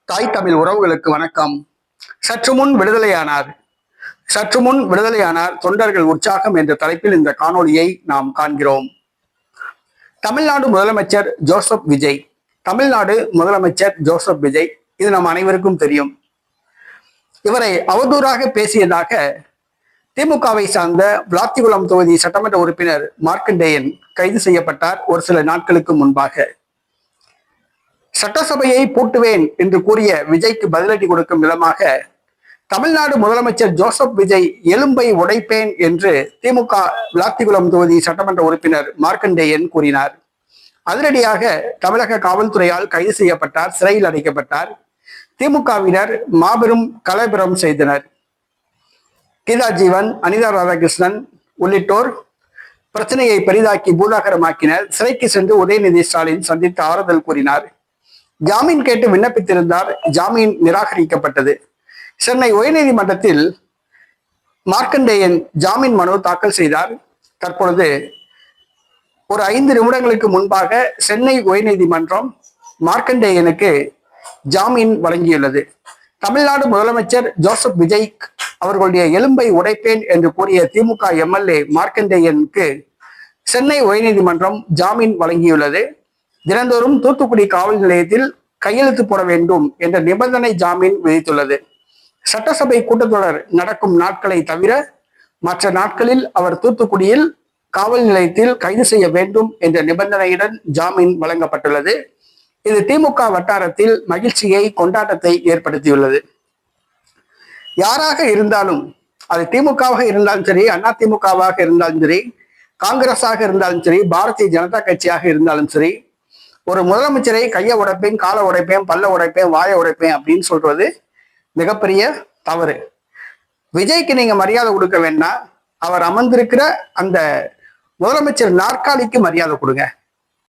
தாய் தமிழ் உறவுகளுக்கு வணக்கம். சற்று முன் விடுதலையானார் சற்று முன் விடுதலையானார் தொண்டர்கள் உற்சாகம் என்ற தலைப்பில் இந்த காணொளியை நாம் காண்கிறோம். தமிழ்நாடு முதலமைச்சர் ஜோசப் விஜய் இது நம் அனைவருக்கும் தெரியும். இவரை அவதூறாக பேசியதாக திமுகவை சார்ந்த விளாத்திகுளம் தொகுதி சட்டமன்ற உறுப்பினர் மார்க்கண்டேயன் கைது செய்யப்பட்டார் ஒரு சில நாட்களுக்கு முன்பாக. சட்டசபையை பூட்டுவேன் என்று கூறிய விஜய்க்கு பதிலடி கொடுக்கும் விதமாக தமிழ்நாடு முதலமைச்சர் ஜோசப் விஜய் எலும்பை உடைப்பேன் என்று திமுக விளாத்திகுளம் தொகுதி சட்டமன்ற உறுப்பினர் மார்க்கண்டேயன் கூறினார். அதிரடியாக தமிழக காவல்துறையால் கைது செய்யப்பட்டார், சிறையில் அடைக்கப்பட்டார். திமுகவினர் மாபெரும் கலவரம் செய்தனர். கீதா ஜீவன், அனிதா ராதாகிருஷ்ணன் உள்ளிட்டோர் பிரச்சனையை பெரிதாக்கி பூதாகரமாக்கினர். சிறைக்கு சென்று உதயநிதி ஸ்டாலின் சந்தித்து ஆறுதல் கூறினார். ஜாமீன் கேட்டு விண்ணப்பித்திருந்தார். ஜாமீன் நிராகரிக்கப்பட்டது. சென்னை உயர்நீதிமன்றத்தில் மார்க்கண்டேயன் ஜாமீன் மனு தாக்கல் செய்தார். தற்பொழுது ஒரு 5 நிமிடங்களுக்கு முன்பாக சென்னை உயர்நீதிமன்றம் மார்க்கண்டேயனுக்கு ஜாமீன் வழங்கியுள்ளது. தமிழ்நாடு முதலமைச்சர் ஜோசப் விஜய் அவர்களுடைய எலும்பை உடைப்பேன் என்று கூறிய திமுக எம்எல்ஏ மார்க்கண்டேயனுக்கு சென்னை உயர்நீதிமன்றம் ஜாமீன் வழங்கியுள்ளது. தினந்தோறும் தூத்துக்குடி காவல் நிலையத்தில் கையெழுத்து போட வேண்டும் என்ற நிபந்தனை ஜாமீன் விதித்துள்ளது. சட்டசபை கூட்டத்தொடர் நடக்கும் நாட்களை தவிர மற்ற நாட்களில் அவர் தூத்துக்குடியில் காவல் நிலையத்தில் கைது செய்ய வேண்டும் என்ற நிபந்தனையுடன் ஜாமீன் வழங்கப்பட்டுள்ளது. இது திமுக வட்டாரத்தில் மகிழ்ச்சியை, கொண்டாட்டத்தை ஏற்படுத்தியுள்ளது. யாராக இருந்தாலும், அது திமுகவாக இருந்தாலும் சரி, அதிமுகவாக இருந்தாலும் சரி, காங்கிரஸாக இருந்தாலும் சரி, பாரதிய ஜனதா கட்சியாக இருந்தாலும் சரி, ஒரு முதலமைச்சரை கையை உடைப்பேன், காலை உடைப்பேன், பல்ல உடைப்பேன், வாயை உடைப்பேன் அப்படின்னு சொல்றது மிகப்பெரிய தவறு. விஜய்க்கு நீங்க மரியாதை கொடுக்க வேண்டாம், அவர் அமர்ந்திருக்கிற அந்த முதலமைச்சர் நாற்காலிக்கு மரியாதை கொடுங்க.